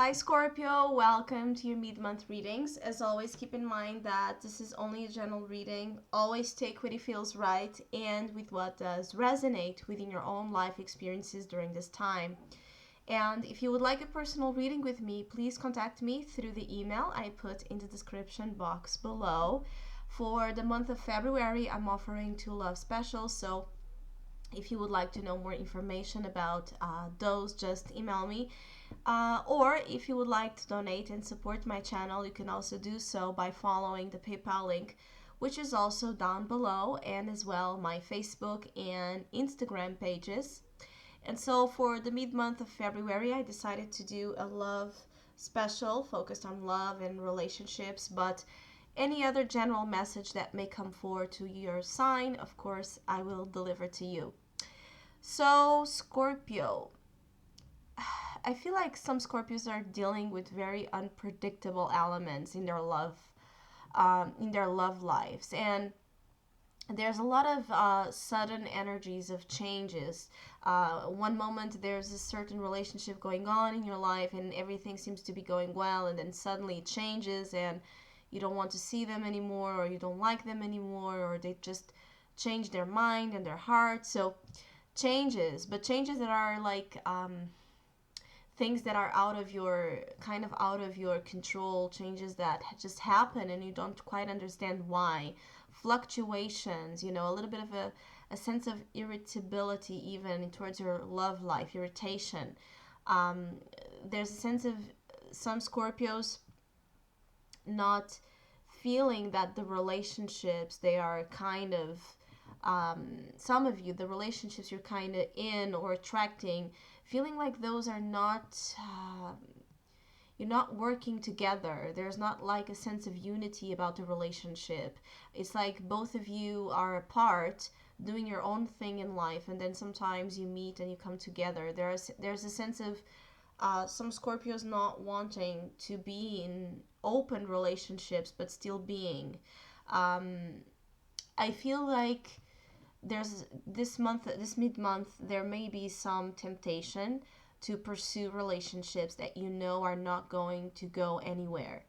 Hi Scorpio, welcome to your mid-month readings. As always, keep in mind that this is only a general reading. Always take what it feels right and with what does resonate within your own life experiences during this time. And if you would like a personal reading with me, please contact me through the email I put in the description box below. For the month of February, I'm offering two love specials, so if you would like to know more information about those, just email me. Or if you would like to donate and support my channel, you can also do so by following the PayPal link, which is also down below, and as well my Facebook and Instagram pages. And so for the mid-month of February, I decided to do a love special focused on love and relationships, but any other general message that may come forward to your sign, of course, I will deliver to you. So, Scorpio, I feel like some Scorpios are dealing with very unpredictable elements in their love lives, and there's a lot of sudden energies of changes. One moment there's a certain relationship going on in your life, and everything seems to be going well, and then suddenly it changes, and you don't want to see them anymore, or you don't like them anymore, or they just change their mind and their heart. So changes, but changes that are like things that are out of your control, changes that just happen and you don't quite understand why, fluctuations, a little bit of a sense of irritability even towards your love life, irritation. um, there's a sense of some Scorpios not feeling that the relationships they are kind of some of you, the relationships you're kind of in or attracting, feeling like those are not you're not working together. There's not like a sense of unity about the relationship. It's like both of you are apart doing your own thing in life, and then sometimes you meet and you come together. There's a sense of some Scorpios not wanting to be in open relationships but still being. um, I feel like there's this mid-month, there may be some temptation to pursue relationships that are not going to go anywhere.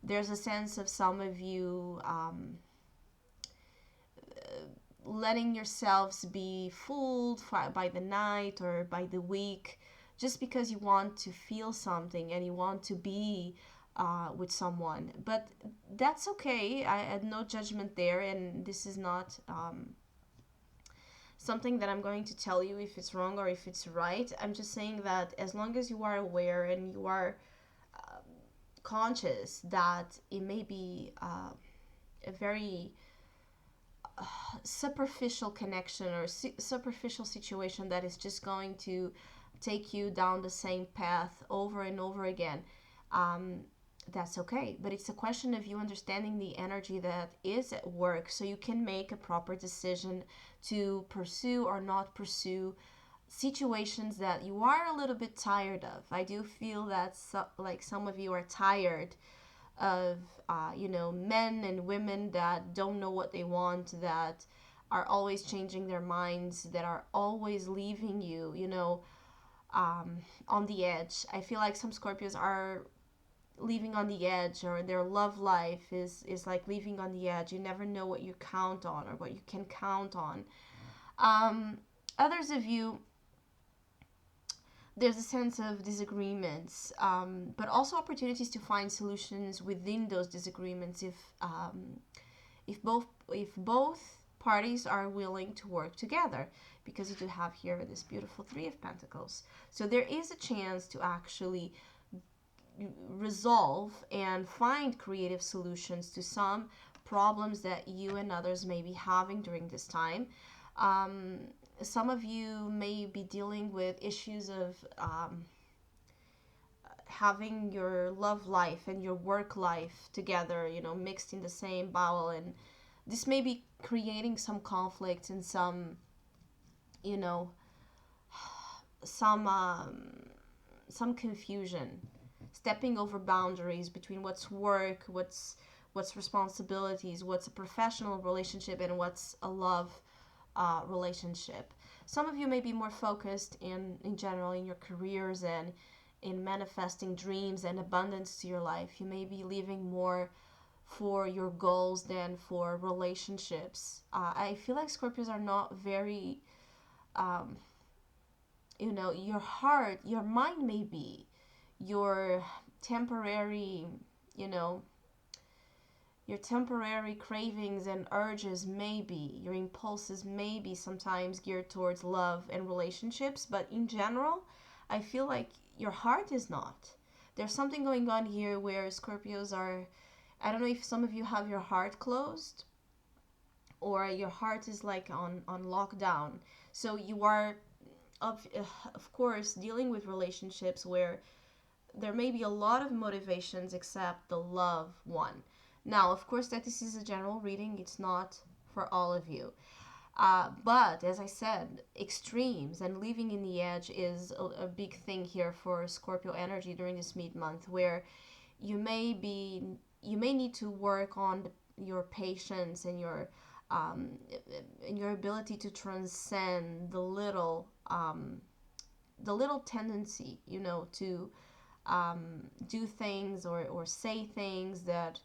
There's a sense of some of you letting yourselves be fooled by the night or by the week, just because you want to feel something and you want to be with someone. But that's okay. I had no judgment there, and this is not something that I'm going to tell you if it's wrong or if it's right. I'm just saying that as long as you are aware and you are conscious that it may be a very superficial connection or superficial situation that is just going to take you down the same path over and over again, um, that's okay. But it's a question of you understanding the energy that is at work so you can make a proper decision to pursue or not pursue situations that you are a little bit tired of. I do feel that like some of you are tired of men and women that don't know what they want, that are always changing their minds, that are always leaving you, on the edge. I feel like some Scorpios are leaving on the edge, or their love life is like leaving on the edge. You never know what you count on or what you can count on. Others of you, there's a sense of disagreements, but also opportunities to find solutions within those disagreements if both parties are willing to work together, because you do have here this beautiful Three of Pentacles. So there is a chance to actually resolve and find creative solutions to some problems that you and others may be having during this time. Um, some of you may be dealing with issues of having your love life and your work life together, mixed in the same bowl, and this may be creating some conflict and you know, some some confusion, stepping over boundaries between what's work, what's responsibilities, what's a professional relationship, and what's a love relationship. Some of you may be more focused in general in your careers and in manifesting dreams and abundance to your life. You may be living more for your goals than for relationships. I feel like Scorpios are not very, um, your heart, your mind may be, your temporary, you know, your temporary cravings and urges may be, your impulses may be sometimes geared towards love and relationships, but in general, I feel like your heart is not. There's something going on here where Scorpios are, I don't know if some of you have your heart closed or your heart is like on lockdown. So you are, of course, dealing with relationships where there may be a lot of motivations except the love one. Now, of course, that this is a general reading, it's not for all of you. But as I said, extremes and living in the edge is a big thing here for Scorpio energy during this mid month, where you may be you may need to work on your patience um, and your ability to transcend the little tendency, to do things or say things that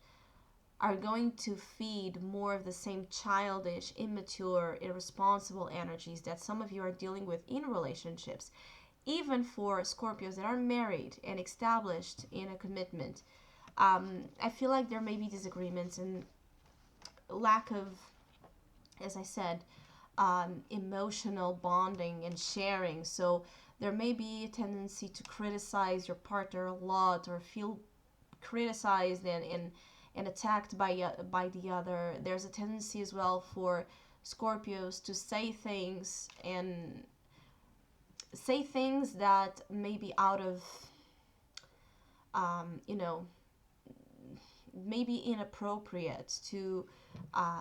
are going to feed more of the same childish, immature, irresponsible energies that some of you are dealing with in relationships. Even for Scorpios that are married and established in a commitment, I feel like there may be disagreements and lack of, as I said, emotional bonding and sharing. So there may be a tendency to criticize your partner a lot or feel criticized and attacked by the other. There's a tendency as well for Scorpios to say things that may be out of, um, you know, maybe inappropriate to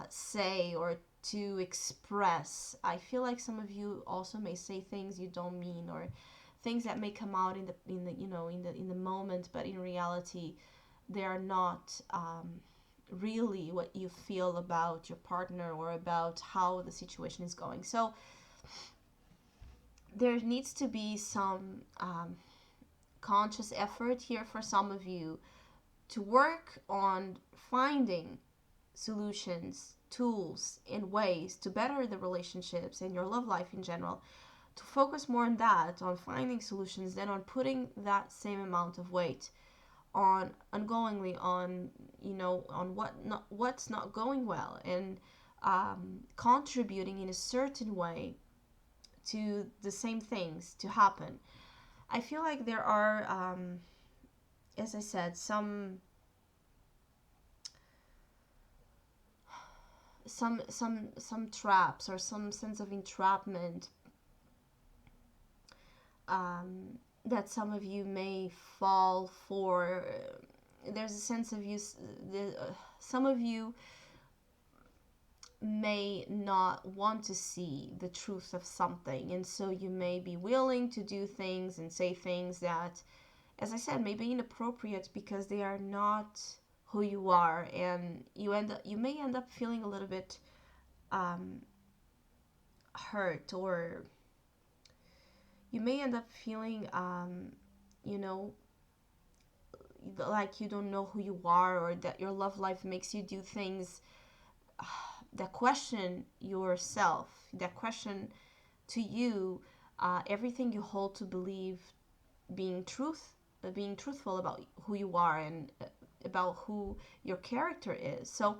say or to express. I feel like some of you also may say things you don't mean, or things that may come out in the moment, but in reality they are not really what you feel about your partner or about how the situation is going. So there needs to be some conscious effort here for some of you to work on finding solutions, tools, and ways to better the relationships and your love life in general. To focus more on that, on finding solutions, than on putting that same amount of weight on ongoingly on what's not going well, and contributing in a certain way to the same things to happen. I feel like there are, as I said, some traps or some sense of entrapment, that some of you may fall for. There's a sense of you. Some of you may not want to see the truth of something, and so you may be willing to do things and say things that, as I said, may be inappropriate because they are not who you are, and you may end up feeling a little bit hurt, or you may end up feeling you know like you don't know who you are, or that your love life makes you do things that question yourself, that question to you everything you hold to believe being truthful about who you are, and about who your character is. So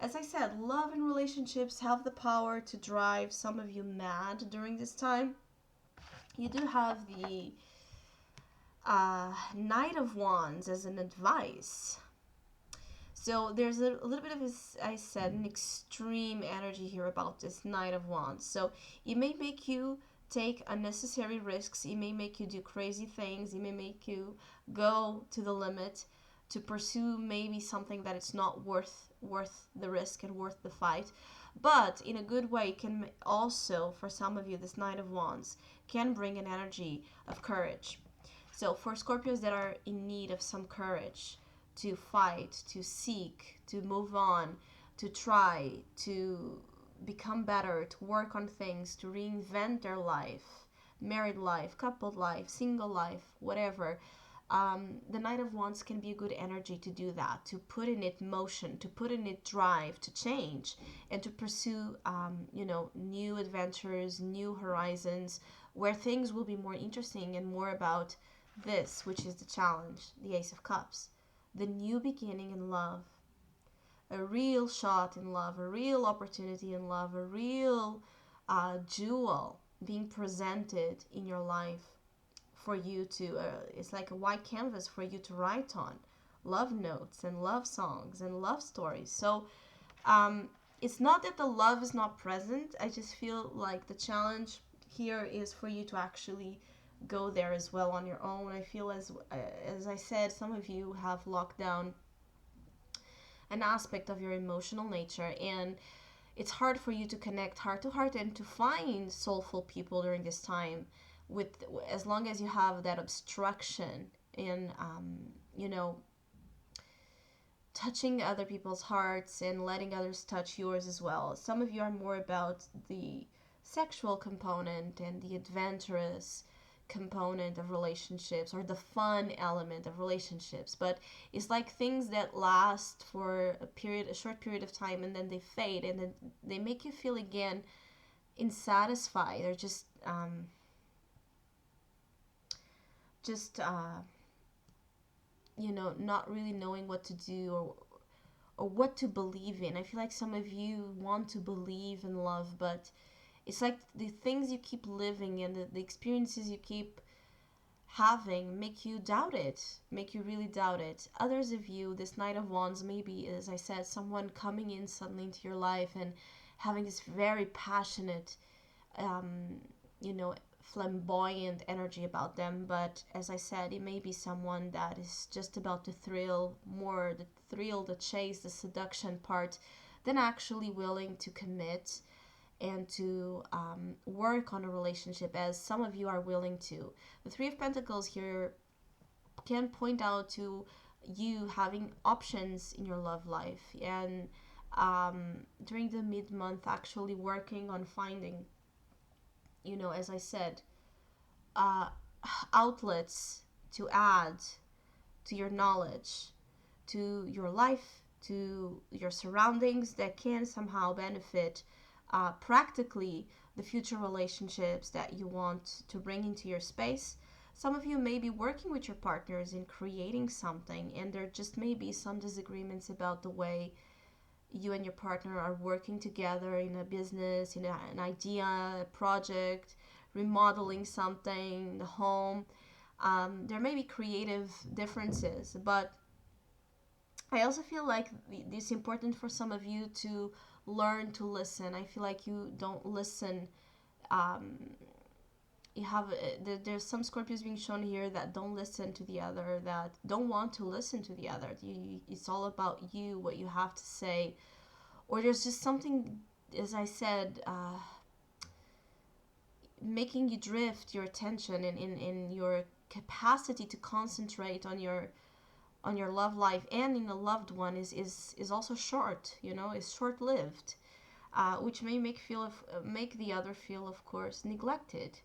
as I said, love and relationships have the power to drive some of you mad during this time. You do have the Knight of Wands as an advice. So there's a little bit of, as I said, an extreme energy here about this Knight of Wands. So it may make you take unnecessary risks. It may make you do crazy things. It may make you go to the limit to pursue maybe something that it's not worth the risk and worth the fight. But in a good way, can also, for some of you, this Knight of Wands can bring an energy of courage. So for Scorpios that are in need of some courage to fight, to seek, to move on, to try, to become better, to work on things, to reinvent their life, married life, coupled life, single life, whatever. The Knight of Wands can be a good energy to do that, to put in it motion, to put in it drive, to change, and to pursue, new adventures, new horizons, where things will be more interesting and more about this, which is the challenge, the Ace of Cups, the new beginning in love, a real shot in love, a real opportunity in love, a real jewel being presented in your life for you to, it's like a white canvas for you to write on love notes and love songs and love stories. So it's not that the love is not present. I just feel like the challenge here is for you to actually go there as well on your own. I feel as I said, some of you have locked down an aspect of your emotional nature, and it's hard for you to connect heart to heart and to find soulful people during this time, with as long as you have that obstruction in touching other people's hearts and letting others touch yours as well. Some of you are more about the sexual component and the adventurous component of relationships, or the fun element of relationships, but it's like things that last for a short period of time, and then they fade, and then they make you feel again insatisfied, or not really knowing what to do, or what to believe in. I feel like some of you want to believe in love, but it's like the things you keep living and the experiences you keep having make you doubt it, make you really doubt it. Others of you, this Knight of Wands, maybe, as I said, someone coming in suddenly into your life and having this very passionate, flamboyant energy about them. But as I said, it may be someone that is just about the thrill, more the thrill, the chase, the seduction part, than actually willing to commit and to work on a relationship, as some of you are willing to. The Three of Pentacles here can point out to you having options in your love life, and during the mid-month actually working on finding, as I said, uh, outlets to add to your knowledge, to your life, to your surroundings, that can somehow benefit practically the future relationships that you want to bring into your space. Some of you may be working with your partners in creating something, and there just may be some disagreements about the way you and your partner are working together in a business, in an idea, a project, remodeling something, the home. There may be creative differences, but I also feel like it's important for some of you to learn to listen. I feel like you don't listen. You have there's some Scorpios being shown here that don't listen to the other, that don't want to listen to the other. It's all about you, what you have to say, or there's just something, as I said, making you drift your attention in your capacity to concentrate on your love life and in a loved one is also short, is short lived, which may make the other feel, of course, neglected.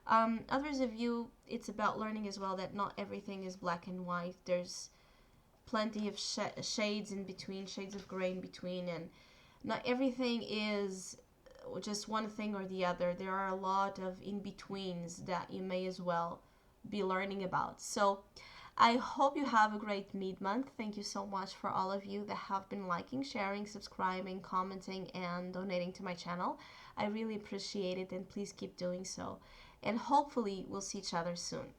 Others of you, it's about learning as well that not everything is black and white. There's plenty of shades in between, shades of gray in between, and not everything is just one thing or the other. There are a lot of in-betweens that you may as well be learning about. So I hope you have a great mid-month. Thank you so much for all of you that have been liking, sharing, subscribing, commenting, and donating to my channel. I really appreciate it, and please keep doing so. And hopefully we'll see each other soon.